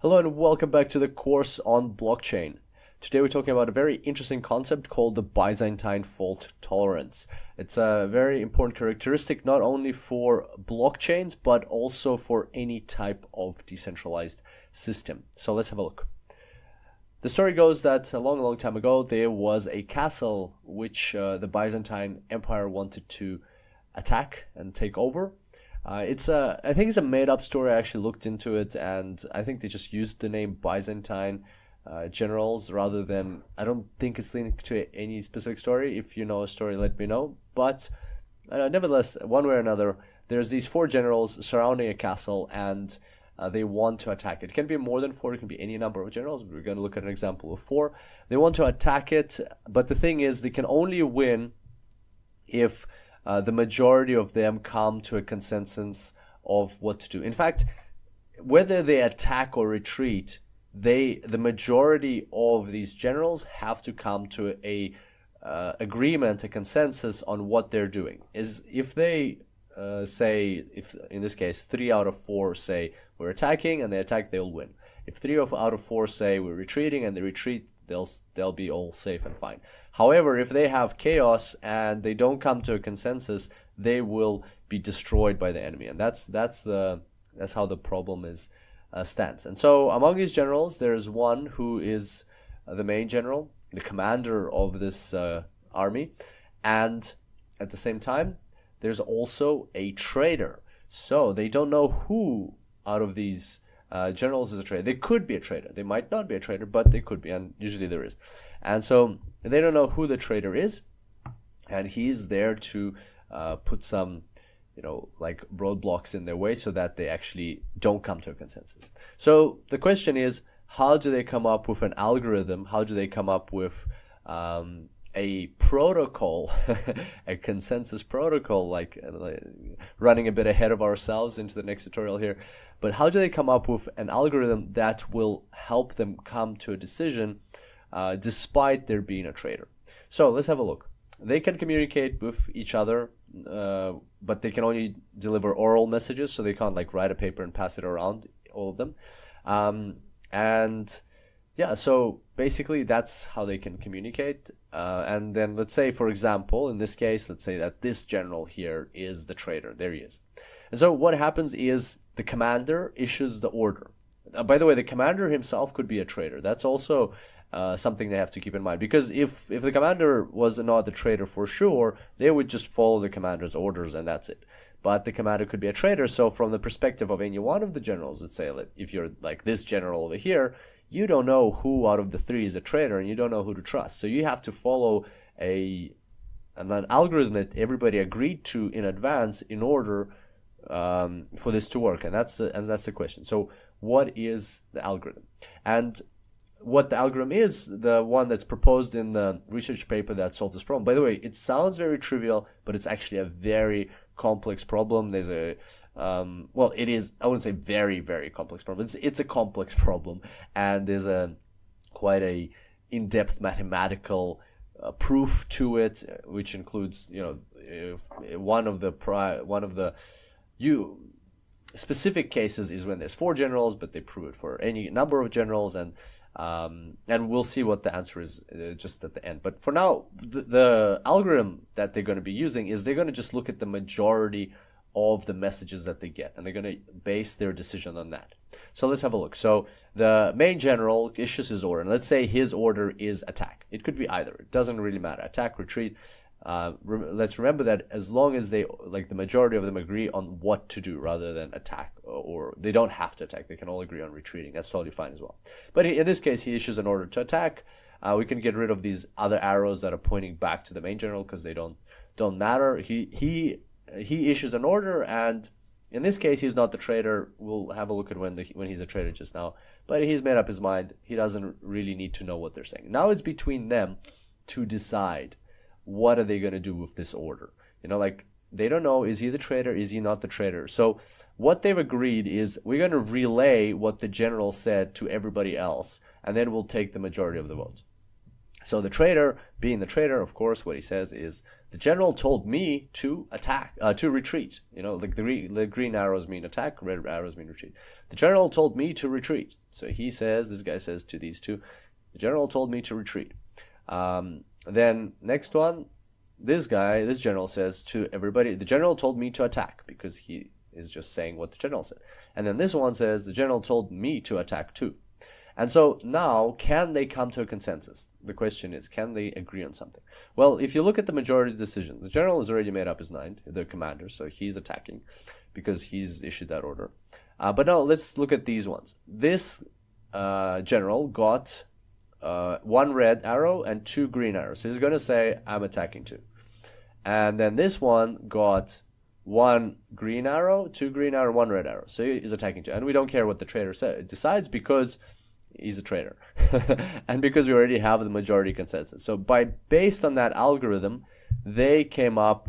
Hello and welcome back to the course on blockchain. Today we're talking about a very interesting concept called the Byzantine fault tolerance. It's a very important characteristic not only for blockchains but also for any type of decentralized system. So let's have a look. The story goes that a long time ago there was a castle which the Byzantine Empire wanted to attack and take over. I think it's a made-up story. I actually looked into it, and I think they just used the name Byzantine generals rather than. I don't think it's linked to any specific story. If you know a story, let me know. But nevertheless, one way or another, there's these four generals surrounding a castle, and they want to attack it. It can be more than four. It can be any number of generals. We're going to look at an example of four. They want to attack it, but the thing is, they can only win if the majority of them come to a consensus of what to do. In fact, whether they attack or retreat, the majority of these generals have to come to a agreement, a consensus on what they're doing. If they say, if in this case 3 out of 4 say we're attacking and they attack, they'll win. If 3 out of 4 say we're retreating and they retreat, they'll be all safe and fine. However, if they have chaos and they don't come to a consensus, they will be destroyed by the enemy, and that's how the problem stands. And so among these generals, there's one who is the main general, the commander of this army, and at the same time, there's also a traitor. So they don't know who out of these generals is a traitor. They could be a traitor. They might not be a traitor, but they could be, and usually there is. And so they don't know who the traitor is, and he's there to put some, like roadblocks in their way so that they actually don't come to a consensus. So the question is, how do they come up with an algorithm? How do they come up with a protocol, a consensus protocol, like running a bit ahead of ourselves into the next tutorial here. But how do they come up with an algorithm that will help them come to a decision despite there being a traitor? So let's have a look. They can communicate with each other, but they can only deliver oral messages, so they can't like write a paper and pass it around, all of them. And yeah, so basically that's how they can communicate. And then let's say, for example, in this case, let's say that this general here is the traitor. There he is. And so what happens is the commander issues the order. By the way, the commander himself could be a traitor. That's also something they have to keep in mind. Because if the commander was not the traitor for sure, they would just follow the commander's orders and that's it. But the commander could be a traitor. So from the perspective of any one of the generals, let's say if you're like this general over here, you don't know who out of the three is a traitor and you don't know who to trust. So you have to follow an algorithm that everybody agreed to in advance in order for this to work. And that's the question. So what is the algorithm? And what the algorithm is, the one that's proposed in the research paper that solved this problem. By the way, it sounds very trivial, but it's actually a very complex problem. There's a well, it is, I wouldn't say very, very complex problem. It's a complex problem, and there's quite a in-depth mathematical proof to it, which includes, one of the specific cases is when there's 4 generals, but they prove it for any number of generals, and we'll see what the answer is just at the end. But for now, the algorithm that they're going to be using is they're going to just look at the majority of the messages that they get, and they're going to base their decision on that. So let's have a look. So the main general issues his order, and let's say his order is attack. It could be either. It doesn't really matter. Attack, retreat. Let's remember that as long as the majority of them agree on what to do rather than attack, or they don't have to attack, they can all agree on retreating. That's totally fine as well. But in this case, he issues an order to attack. We can get rid of these other arrows that are pointing back to the main general because they don't matter. He issues an order, and in this case, he's not the traitor. We'll have a look at when he's a traitor just now. But he's made up his mind. He doesn't really need to know what they're saying. Now it's between them to decide what are they going to do with this order. They don't know, is he the traitor, is he not the traitor? So what they've agreed is we're going to relay what the general said to everybody else, and then we'll take the majority of the votes. So the traitor, being the traitor, of course, what he says is, the general told me to attack, to retreat. You know, like the green arrows mean attack, red arrows mean retreat. The general told me to retreat. So he says, this guy says to these two, the general told me to retreat. Then next one, this general says to everybody, the general told me to attack, because he is just saying what the general said. And then this one says, the general told me to attack too. And so now, can they come to a consensus? The question is, can they agree on something? Well, if you look at the majority decision, the general has already made up his mind, the commander, so he's attacking because he's issued that order. But now let's look at these ones. This general got 1 red arrow and 2 green arrows. So he's going to say, I'm attacking too. And then this one got 1 green arrow, 2 green arrow, 1 red arrow. So he's attacking too. And we don't care what the traitor decides, because he's a traitor. And because we already have the majority consensus. So based on that algorithm, they came to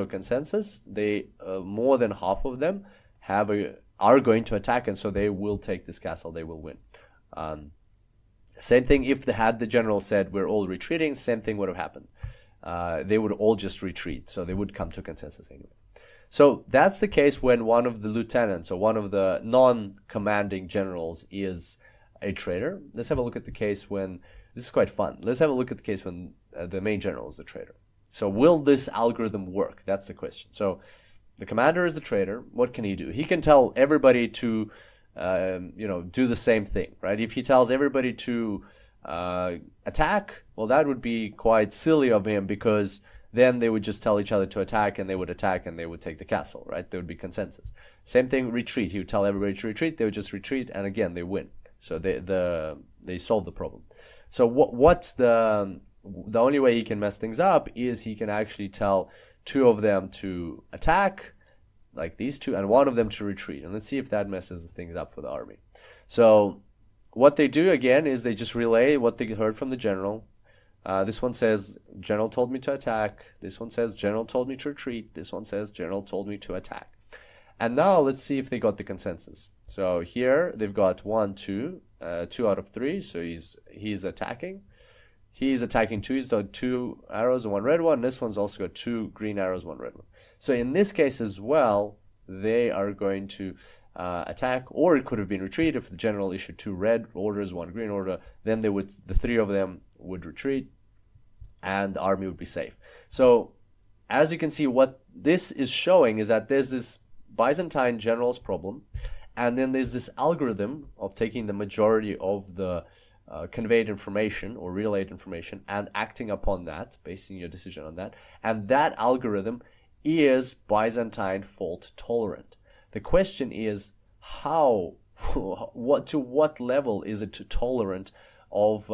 a consensus. They more than half of them are going to attack, and so they will take this castle. They will win. Same thing if the general said we're all retreating, same thing would have happened. They would all just retreat, so they would come to consensus anyway. So that's the case when one of the lieutenants or one of the non-commanding generals is a traitor. Let's have a look at the case when, this is quite fun. Let's have a look at the case when the main general is the traitor. So will this algorithm work? That's the question. So the commander is the traitor. What can he do? He can tell everybody to, do the same thing, right? If he tells everybody to attack, well, that would be quite silly of him, because then they would just tell each other to attack, and they would attack, and they would take the castle, right? There would be consensus. Same thing, retreat. He would tell everybody to retreat. They would just retreat, and again, they win. So they solve the problem. So what's the only way he can mess things up is he can actually tell 2 of them to attack, like these 2, and 1 of them to retreat. And let's see if that messes things up for the army. So what they do again is they just relay what they heard from the general. This one says, general told me to attack. This one says, general told me to retreat. This one says, general told me to attack. And now let's see if they got the consensus. So here they've got 1, 2, 2 out of 3. So he's attacking. He's attacking 2. He's got 2 arrows and 1 red one. This one's also got 2 green arrows, 1 red one. So in this case as well, they are going to attack, or it could have been retreat if the general issued 2 red orders, 1 green order. Then the 3 of them would retreat, and the army would be safe. So as you can see, what this is showing is that there's this Byzantine general's problem, and then there's this algorithm of taking the majority of the conveyed information or relayed information and acting upon that, basing your decision on that, and that algorithm is Byzantine fault tolerant. The question is to what level is it tolerant of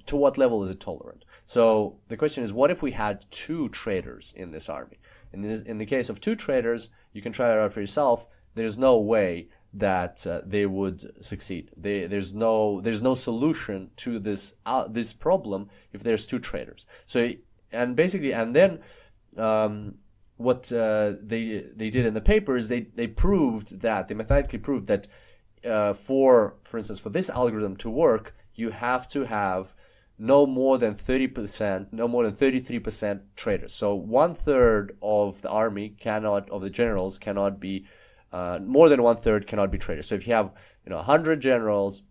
to what level is it tolerant? So the question is, what if we had 2 traitors in this army? In the case of 2 traitors, you can try it out for yourself. There's no way that they would succeed. There's no solution to this problem if there's 2 traitors. So then what they did in the paper is they mathematically proved that for instance, for this algorithm to work, you have to have no more than 30%, no more than 33% traitors. So 1/3 of the army of the generals cannot be, more than 1/3 cannot be traitors. So if you have 100 generals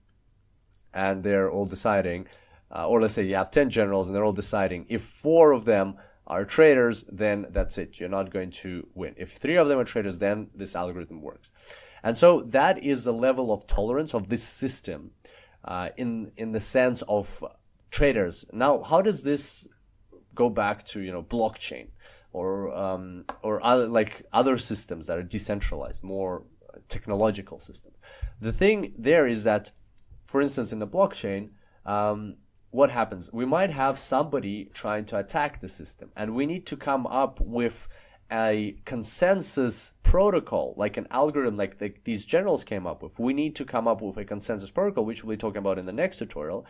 and they're all deciding, or let's say you have 10 generals and they're all deciding, if 4 of them are traitors, then that's it. You're not going to win. If 3 of them are traitors, then this algorithm works. And so that is the level of tolerance of this system in the sense of traitors. Now, how does this go back to blockchain or other systems that are decentralized, more technological systems? The thing there is that, for instance, in the blockchain, what happens? We might have somebody trying to attack the system, and we need to come up with a consensus protocol, like an algorithm like these generals came up with. We need to come up with a consensus protocol, which we'll be talking about in the next tutorial,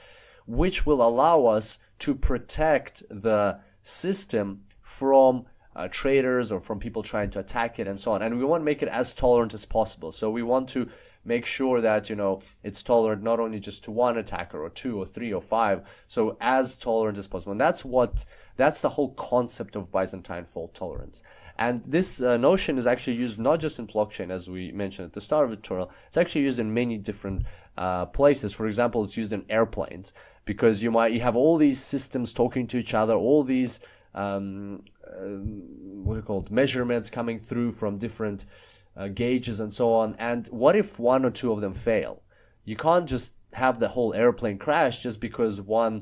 which will allow us to protect the system from traders or from people trying to attack it and so on. And we want to make it as tolerant as possible. So we want to make sure that, you know, it's tolerant not only just to one attacker or two or three or five, so as tolerant as possible. And that's the whole concept of Byzantine fault tolerance. And this notion is actually used not just in blockchain, as we mentioned at the start of the tutorial. It's actually used in many different places. For example, it's used in airplanes, because you have all these systems talking to each other, all these what are called measurements coming through from different gauges and so on. And what if one or two of them fail? You can't just have the whole airplane crash just because one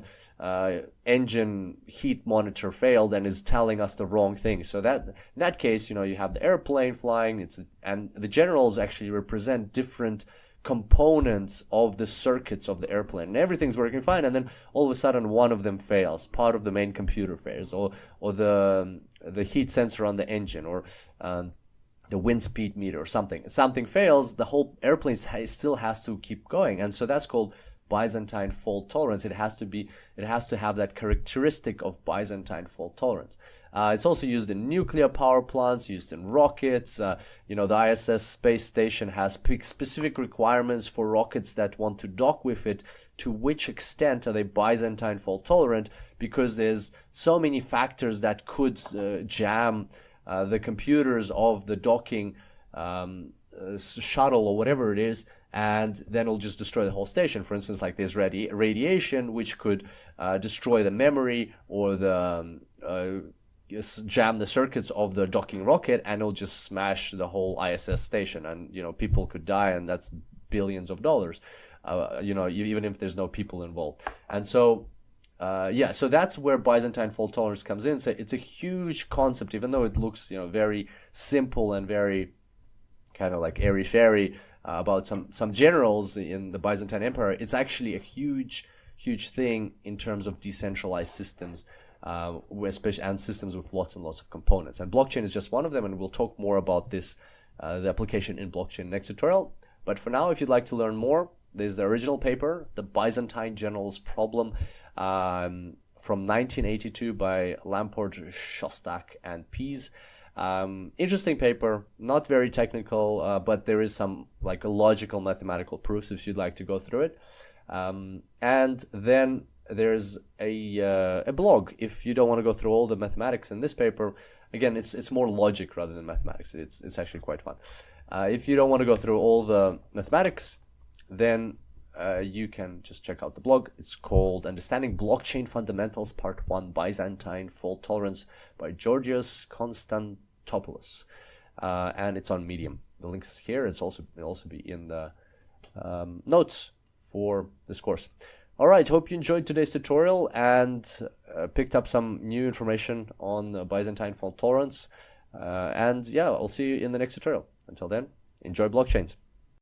engine heat monitor failed and is telling us the wrong thing. So that in that case, you know, you have the airplane flying, and the generals actually represent different components of the circuits of the airplane, and everything's working fine, and then all of a sudden one of them fails, part of the main computer fails, or the heat sensor on the engine, or the wind speed meter, or something fails, the whole airplane still has to keep going. And so that's called Byzantine fault tolerance. It has to have that characteristic of Byzantine fault tolerance. It's also used in nuclear power plants, used in rockets. You know, the ISS space station has specific requirements for rockets that want to dock with it. To which extent are they Byzantine fault tolerant? Because there's so many factors that could jam the computers of the docking shuttle or whatever it is, and then it'll just destroy the whole station. For instance, like there's radiation which could destroy the memory, or the jam the circuits of the docking rocket, and it'll just smash the whole ISS station, and you know, people could die, and that's billions of dollars, you know, even if there's no people involved. And so yeah, so that's where Byzantine fault tolerance comes in. So it's a huge concept, even though it looks, you know, very simple and very kind of like airy-fairy about some generals in the Byzantine Empire. It's actually a huge thing in terms of decentralized systems, especially, and systems with lots and lots of components. And blockchain is just one of them, and we'll talk more about this, the application in blockchain next tutorial. But for now, if you'd like to learn more, there's the original paper, The Byzantine Generals Problem, from 1982 by Lamport, Shostak, and Pease. Interesting paper, not very technical, but there is some like logical mathematical proofs if you'd like to go through it. And then there's a blog if you don't want to go through all the mathematics in this paper. Again, it's more logic rather than mathematics. It's actually quite fun. If you don't want to go through all the mathematics, then you can just check out the blog. It's called Understanding Blockchain Fundamentals Part 1, Byzantine Fault Tolerance by Georgios Konstantopoulos. And it's on Medium. The link's here. It'll also be in the notes for this course. All right, hope you enjoyed today's tutorial and picked up some new information on Byzantine fault tolerance. And yeah, I'll see you in the next tutorial. Until then, enjoy blockchains.